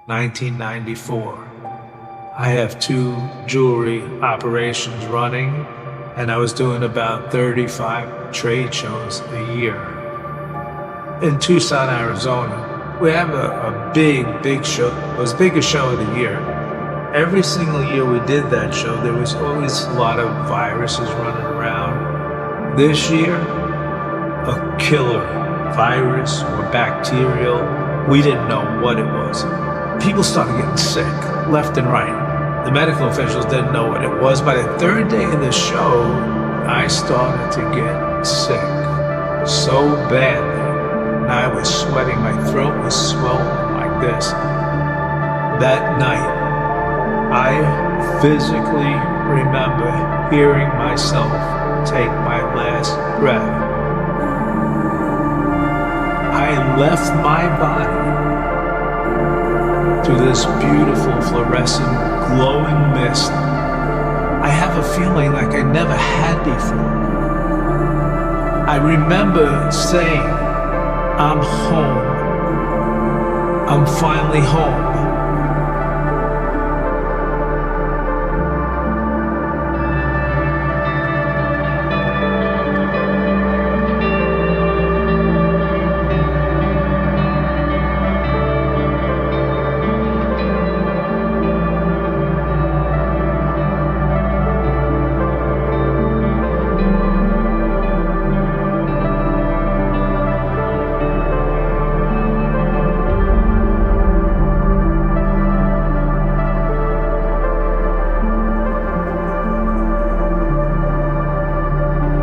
1994. I have 2 jewelry operations running, and I was doing about 35 trade shows a year. In Tucson, Arizona, we have a big show. It was the biggest show of the year. Every single year we did that show, there was always a lot of viruses running around. This year, a killer virus or bacterial, we didn't know what it was. People started getting sick left and right. The medical officials didn't know what it was. By the 3rd day of the show, I started to get sick so badly. And I was sweating, my throat was swollen like this. That night, I physically remember hearing myself take my last breath. I left my body to this beautiful fluorescent glowing mist. I have a feeling like I never had before. I remember saying, I'm home. I'm finally home.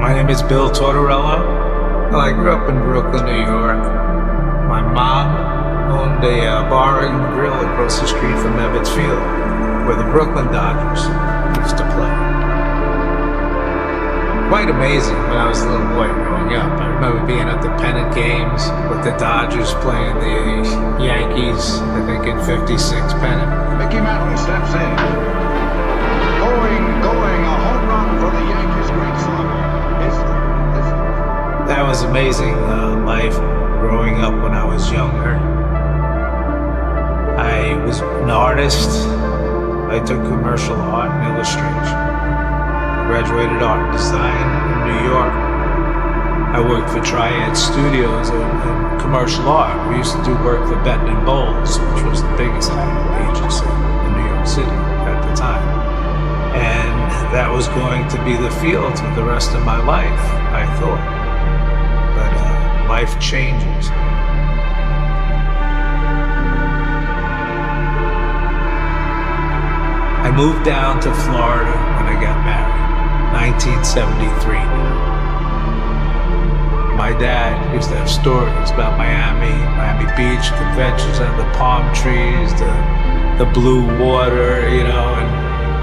My name is Bill Tortorella, and I grew up in Brooklyn, New York. My mom owned a bar and grill across the street from Ebbets Field, where the Brooklyn Dodgers used to play. Quite amazing when I was a little boy growing up. I remember being at the pennant games with the Dodgers playing the Yankees, I think in 56 pennant. Mickey Mantle steps in. Going, a home run for the Yankees, great slugger. That was amazing life growing up when I was younger. I was an artist. I took commercial art and illustration. Graduated art and design in New York. I worked for Triad Studios in commercial art. We used to do work for Benton & Bowles, which was the biggest ad agency in New York City at the time. And that was going to be the field for the rest of my life, I thought. But life changes. I moved down to Florida when I got married, 1973 now. My dad used to have stories about Miami Beach, conventions under the palm trees, the blue water, you know, and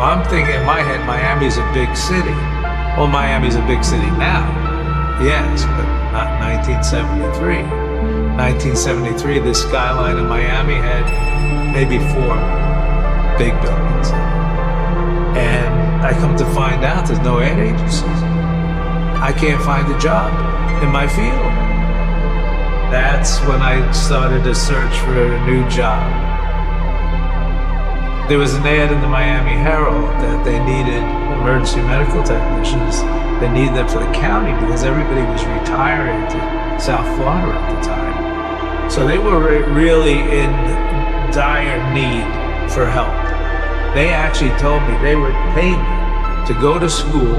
I'm thinking in my head, Miami's a big city. Well, Miami's a big city now, yes, but not 1973. 1973, the skyline of Miami had maybe 4 big buildings. And I come to find out there's no ad agencies. I can't find a job in my field. That's when I started to search for a new job. There was an ad in the Miami Herald that they needed emergency medical technicians. They needed them for the county because everybody was retiring to South Florida at the time. So they were really in dire need for help. They actually told me they would pay me to go to school,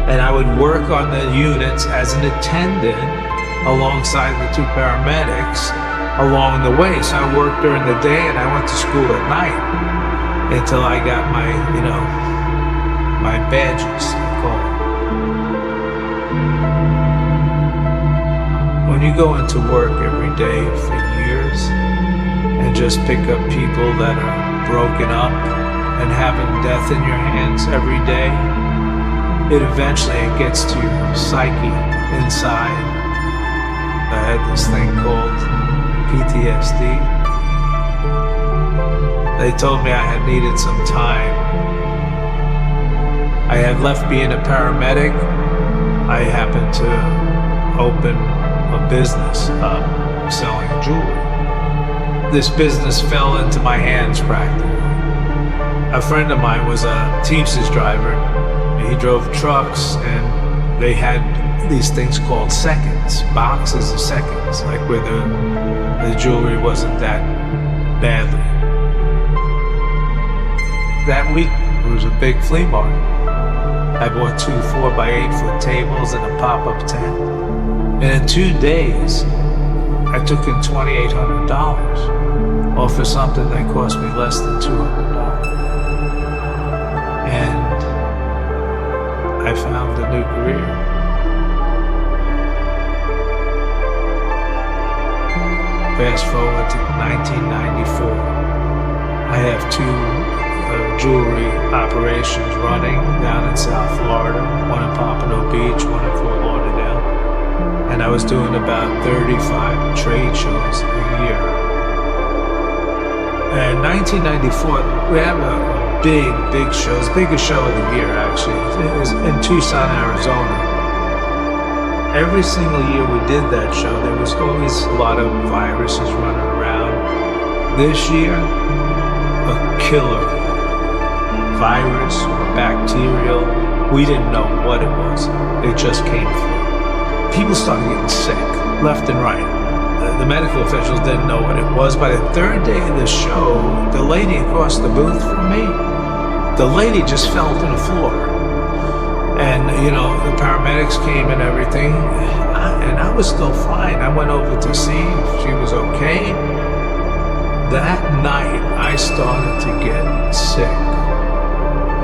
and I would work on the units as an attendant alongside the 2 paramedics along the way. So I worked during the day and I went to school at night until I got my, my badges, I call it. When you go into work every day for years and just pick up people that are broken up and having death in your hands every day, it eventually gets to your psyche inside. I had this thing called PTSD. They told me I had needed some time. I had left being a paramedic. I happened to open a business selling jewelry. this business fell into my hands practically. A friend of mine was a Teamsters driver. He drove trucks, and they had these things called seconds, boxes of seconds, like where the jewelry wasn't that badly. That week, it was a big flea market. I bought 2 4x8 tables and a pop-up tent. And in 2 days, I took in $2,800, all for something that cost me less than $200. And I found a new career. Fast forward to 1994. I have 2 jewelry operations running down in South Florida, one in Pompano Beach, one in Fort Lauderdale. And I was doing about 35 trade shows a year. And 1994, we have a big show. It's the biggest show of the year, actually. It was in Tucson, Arizona. Every single year we did that show, there was always a lot of viruses running around. This year, a killer virus or bacterial. We didn't know what it was. It just came through. People started getting sick, left and right. The medical officials didn't know what it was. By the 3rd day of the show, the lady across the booth from me, the lady just fell to the floor. And, the paramedics came and everything, and I was still fine. I went over to see if she was okay. That night, I started to get sick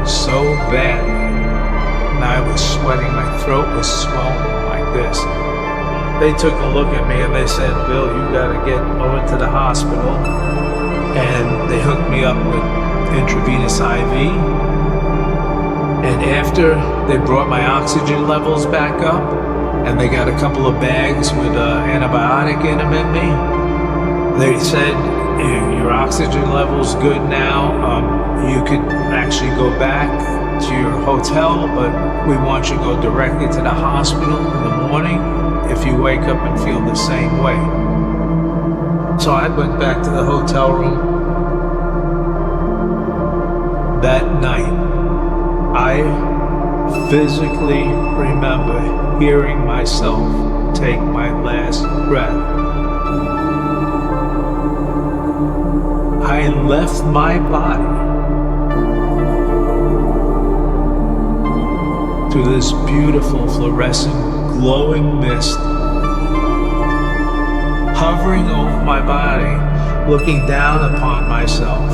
so badly. And I was sweating, my throat was swollen like this. They took a look at me and they said, "Bill, you gotta get over to the hospital." And they hooked me up with intravenous IV. And after they brought my oxygen levels back up, and they got a couple of bags with antibiotic in them in me, they said, "Your oxygen level's good now. You could actually go back to your hotel, but we want you to go directly to the hospital in the morning if you wake up and feel the same way." So I went back to the hotel room. That night, I physically remember hearing myself take my last breath. I left my body through this beautiful fluorescent glowing mist, hovering over my body, looking down upon myself.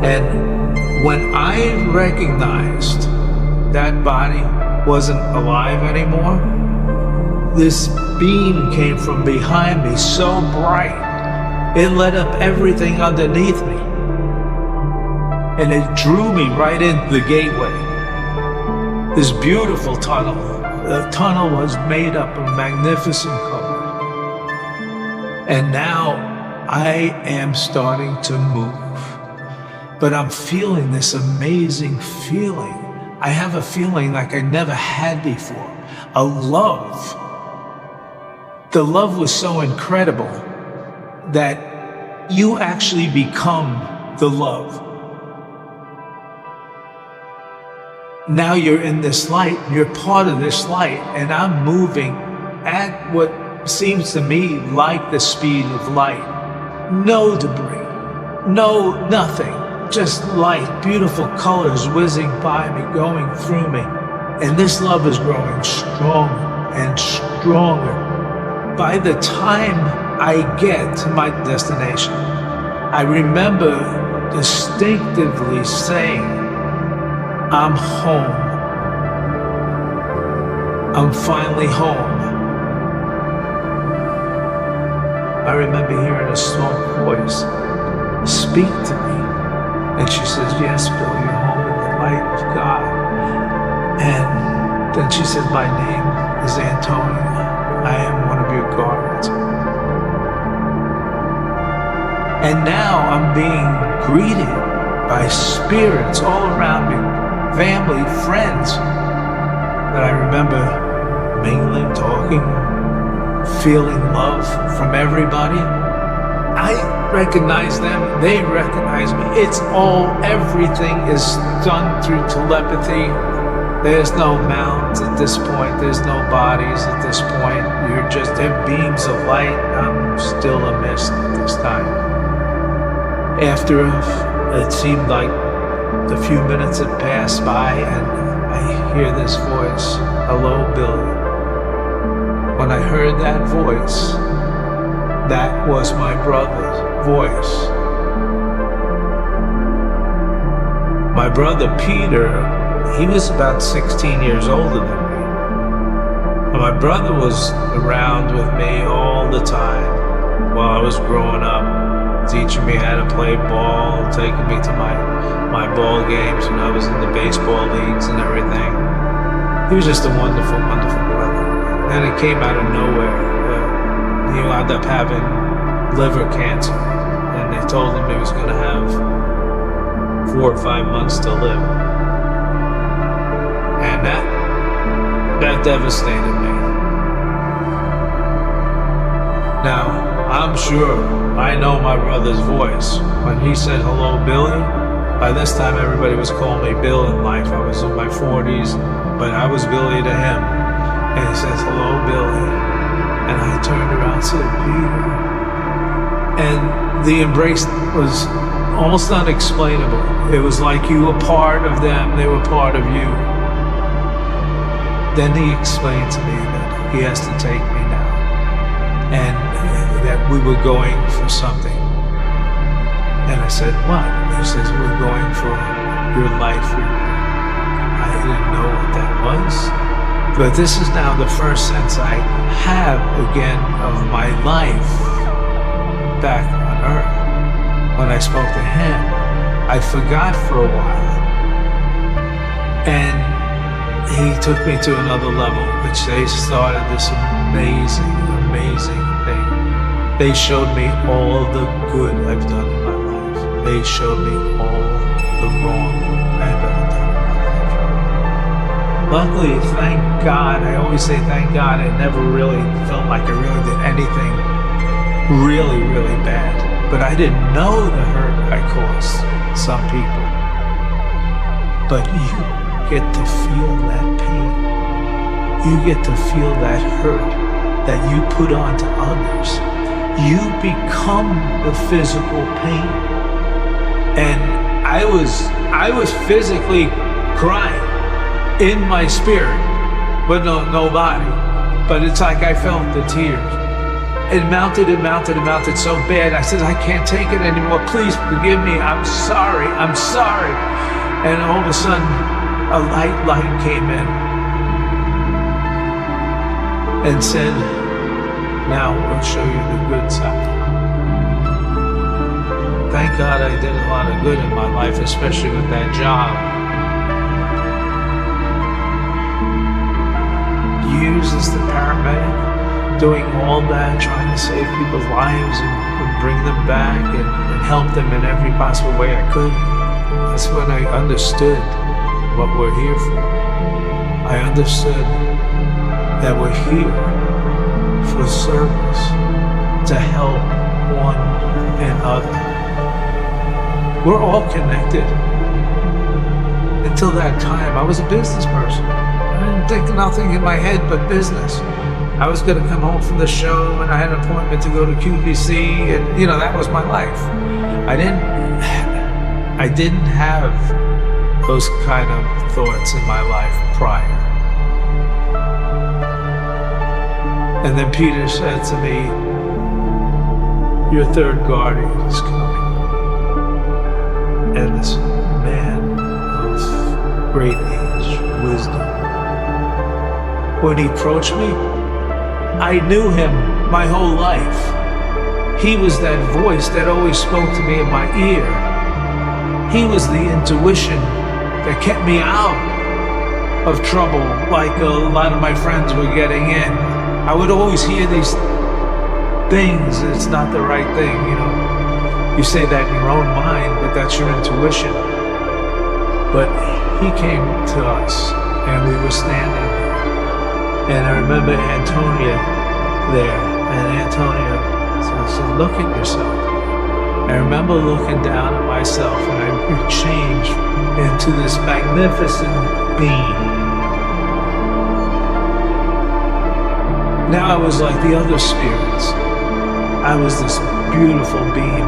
And when I recognized that body wasn't alive anymore, this beam came from behind me so bright, it lit up everything underneath me. And it drew me right into the gateway. This beautiful tunnel. The tunnel was made up of magnificent color. And now I am starting to move. But I'm feeling this amazing feeling. I have a feeling like I never had before. A love. The love was so incredible that you actually become the love. Now you're in this light, you're part of this light, and I'm moving at what seems to me like the speed of light. No debris, nothing, just light, beautiful colors whizzing by me, going through me. And this love is growing stronger and stronger. By the time I get to my destination, I remember distinctively saying, "I'm home. I'm finally home." I remember hearing a soft voice speak to me. And she says, "Yes, Bill, you're home in the light of God." And then she said, "My name is Antonia. I am one of your guards." And now I'm being greeted by spirits all around me, family, friends that I remember mingling, talking, feeling love from everybody. recognize them, they recognize me. Everything is done through telepathy. There's no mountains at this point. There's no bodies at this point. They're beams of light. I'm still a mist at this time. After it seemed like a few minutes had passed by, and I hear this voice, "Hello, Billy." When I heard that voice, that was my brother's voice. My brother Peter, he was about 16 years older than me. And my brother was around with me all the time while I was growing up, teaching me how to play ball, taking me to my ball games when I was in the baseball leagues and everything. He was just a wonderful, wonderful brother. And it came out of nowhere. He wound up having liver cancer, and they told him he was going to have 4 or 5 months to live. And that devastated me. Now, I'm sure I know my brother's voice. When he said, "Hello, Billy," by this time everybody was calling me Bill in life. I was in my 40s, but I was Billy to him. And he says, "Hello, Billy." And I turned around and said, "Peter." And the embrace was almost unexplainable. It was like you were part of them, they were part of you. Then he explained to me that he has to take me now, and that we were going for something. And I said, "What?" He says, "We're going for your life reward." I didn't know what that was. But this is now the first sense I have again of my life back on Earth. When I spoke to him, I forgot for a while. And he took me to another level, which they started this amazing, amazing thing. They showed me all the good I've done in my life. They showed me all the wrong I've ever done. Luckily, thank God, I always say thank God, I never really felt like I really did anything really, really bad. But I didn't know the hurt I caused some people. But you get to feel that pain. You get to feel that hurt that you put onto others. You become the physical pain. And I was physically crying in my spirit, but no body. But it's like I felt the tears. It mounted so bad. I said, "I can't take it anymore. Please forgive me. I'm sorry. I'm sorry." And all of a sudden, a light came in and said, "Now we'll show you the good side." Thank God I did a lot of good in my life, especially with that job. Years as the paramedic, doing all that, trying to save people's lives and bring them back and help them in every possible way I could. That's when I understood what we're here for. I understood that we're here for service, to help one another. We're all connected. Until that time, I was a business person. I didn't think nothing in my head but business. I was going to come home from the show, and I had an appointment to go to QVC, and that was my life. I didn't have those kind of thoughts in my life prior. And then Peter said to me, "Your third guardian is coming." And this man of great age, wisdom, when he approached me, I knew him my whole life. He was that voice that always spoke to me in my ear. He was the intuition that kept me out of trouble like a lot of my friends were getting in. I would always hear these things, it's not the right thing, You say that in your own mind, but that's your intuition. But he came to us, and we were standing there. And I remember Antonia there, and Antonia said, "Look at yourself." I remember looking down at myself and I changed into this magnificent being. Now I was like the other spirits. I was this beautiful being.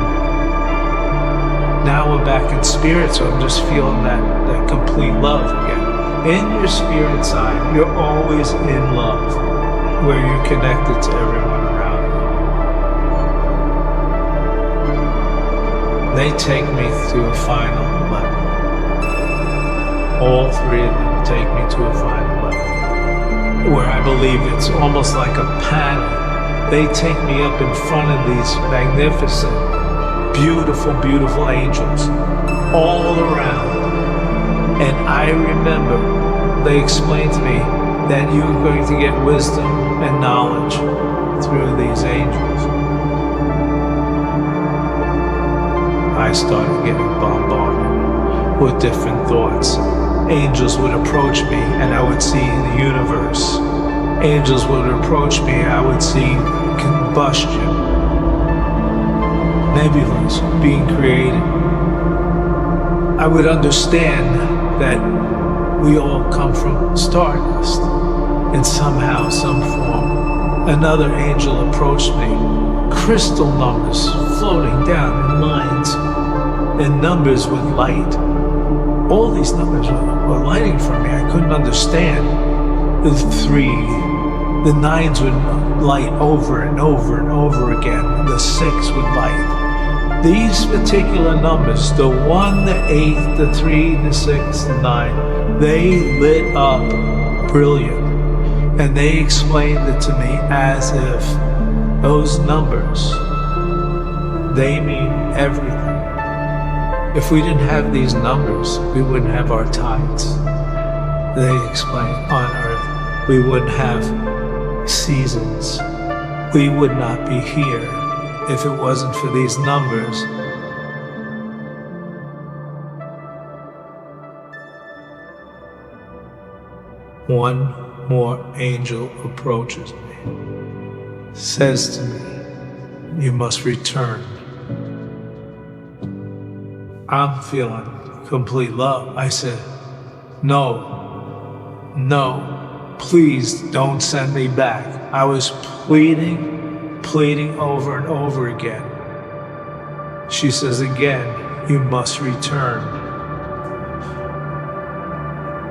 Now we're back in spirit, so I'm just feeling that complete love again. In your spirit side, you're always in love, where you're connected to everyone around you. They take me to a final level. All three of them take me to a final level, where I believe it's almost like a panel. They take me up in front of these magnificent, beautiful, beautiful angels all around. And I remember they explained to me that you're going to get wisdom and knowledge through these angels. I started getting bombarded with different thoughts. Angels would approach me and I would see the universe. Angels would approach me, I would see combustion, nebulas being created. I would understand that we all come from stardust in somehow, some form. Another angel approached me, crystal numbers floating down in lines, and numbers with light. All these numbers were lighting for me. I couldn't understand. The 3, the 9s would light over and over and over again. The 6 would light. These particular numbers, the 1, the 8, the 3, the 6, the 9, they lit up brilliant. And they explained it to me as if those numbers, they mean everything. If we didn't have these numbers, we wouldn't have our tides. They explained on Earth, we wouldn't have seasons. We would not be here if it wasn't for these numbers. One more angel approaches me, says to me, you must return. I'm feeling complete love. I said, no, please don't send me back. I was pleading over and over again. She says again, you must return.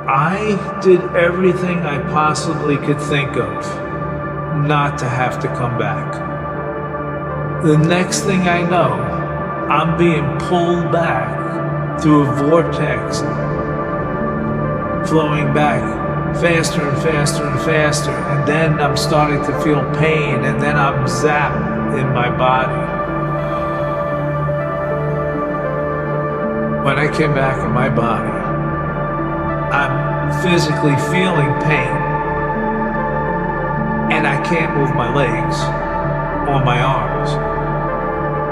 I did everything I possibly could think of not to have to come back. The next thing I know, I'm being pulled back through a vortex, flowing back faster and faster and faster, and then I'm starting to feel pain, and then I'm zapped in my body. When I came back in my body, I'm physically feeling pain, and I can't move my legs or my arms.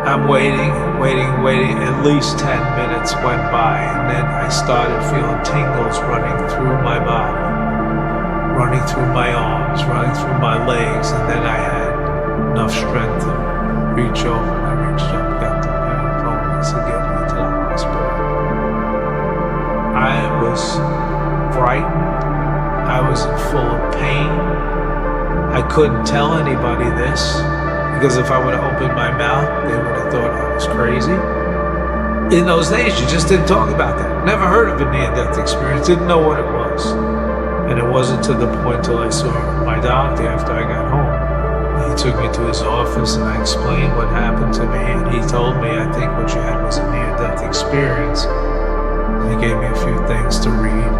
I'm waiting. At least 10 minutes went by, and then I started feeling tingles running through my body, running through my arms, running through my legs, and then I had enough strength to reach over. And I reached up, got the paramedics to get me to the hospital. I was frightened. I was full of pain. I couldn't tell anybody this, because if I would have opened my mouth, they would have thought I was crazy. In those days, you just didn't talk about that. Never heard of a near-death experience, didn't know what it was. And it wasn't to the point till I saw my doctor after I got home. He took me to his office and I explained what happened to me, and he told me, I think what you had was a near-death experience. And he gave me a few things to read.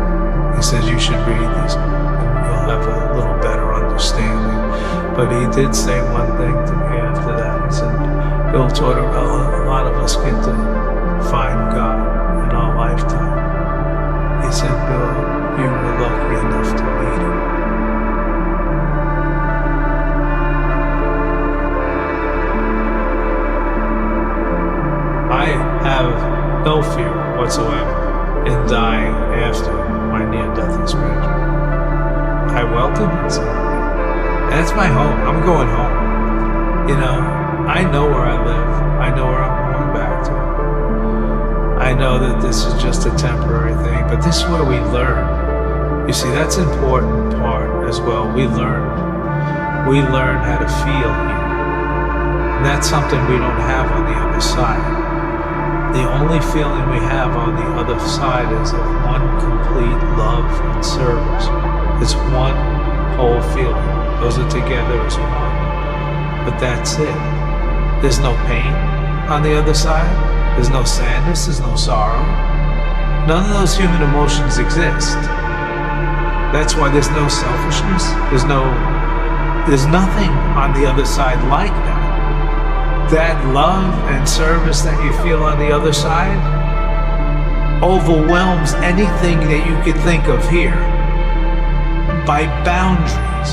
He said, you should read these, and you'll have a little better understanding. But he did say one thing to me after that. He said, Bill Tortorella, a lot of us get to find God in our lifetime. He said, Bill, you were lucky enough to meet him. I have no fear whatsoever in dying after my near-death experience. I welcome it. That's my home. I'm going home. You know, I know where I live. I know where I'm going back. know that this is just a temporary thing, but this is where we learn. You see, that's an important part as well. We learn. We learn how to feel here. And that's something we don't have on the other side. The only feeling we have on the other side is of one complete love and service. It's one whole feeling. Those are together as one. But that's it. There's no pain on the other side. There's no sadness. There's no sorrow. None of those human emotions exist. That's why there's no selfishness. There's nothing on the other side like that. That love and service that you feel on the other side overwhelms anything that you could think of here by boundaries,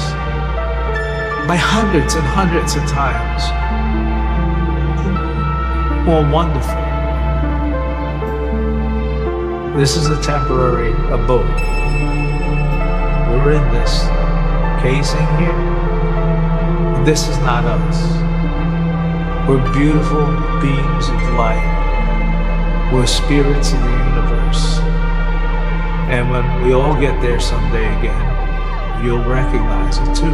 by hundreds and hundreds of times. More wonderful. This is a temporary abode. We're in this casing here. This is not us. We're beautiful beings of light. We're spirits of the universe. And when we all get there someday again, you'll recognize it too.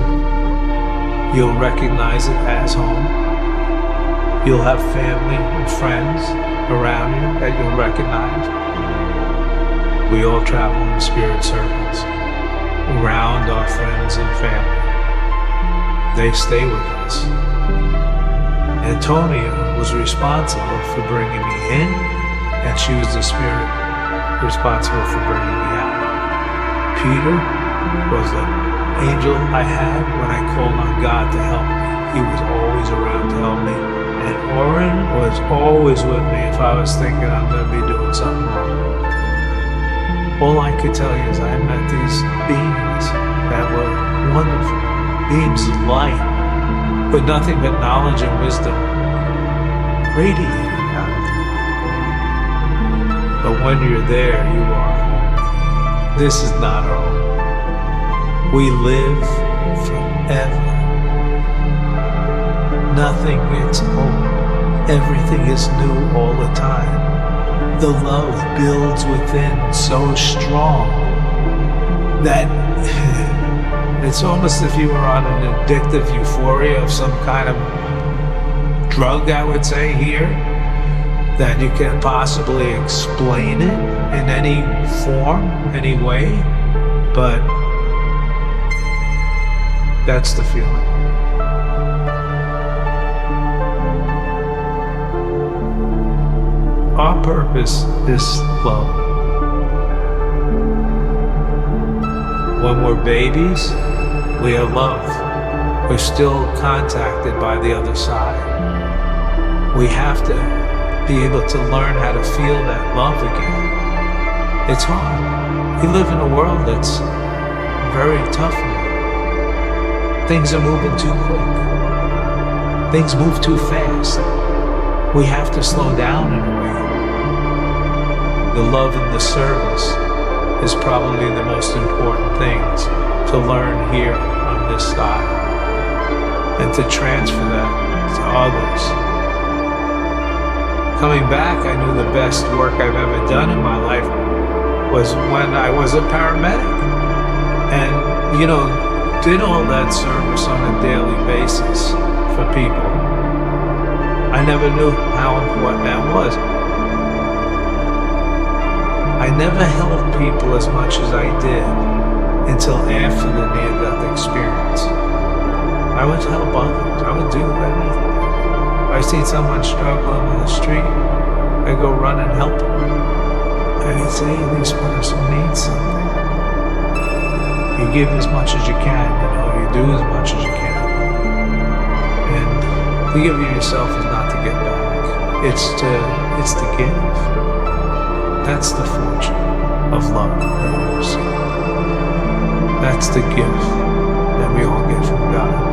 You'll recognize it as home. You'll have family and friends around you that you'll recognize. We all travel in spirit circles around our friends and family. They stay with us. Antonia was responsible for bringing me in, and she was the spirit responsible for bringing me out. Peter was the angel I had when I called on God to help me. He was always around to help me. And Oren was always with me if I was thinking I'm going to be doing something wrong. All I could tell you is I met these beings that were wonderful, beings of light, with nothing but knowledge and wisdom radiating out of them. But when you're there, you are home. This is not home. We live forever. Nothing gets old. Everything is new all the time. The love builds within so strong that it's almost if you were on an addictive euphoria of some kind of drug, I would say here, that you can't possibly explain it in any form, any way, but that's the feeling. Our purpose is love. When we're babies, we are love. We're still contacted by the other side. We have to be able to learn how to feel that love again. It's hard. We live in a world that's very tough now. Things are moving too quick. Things move too fast. We have to slow down in a way. The love and the service is probably the most important things to learn here on this side, and to transfer that to others. Coming back, I knew the best work I've ever done in my life was when I was a paramedic, and did all that service on a daily basis for people. I never knew how important that was. I never helped people as much as I did until after the near-death experience. I would help others. I would do anything. If I see someone struggling on the street, I go run and help them. I say, hey, this person needs something. You give as much as you can, you do as much as you can. And to give of yourself is not to get back. It's to give. That's the fortune of love that we receive. That's the gift that we all get from God.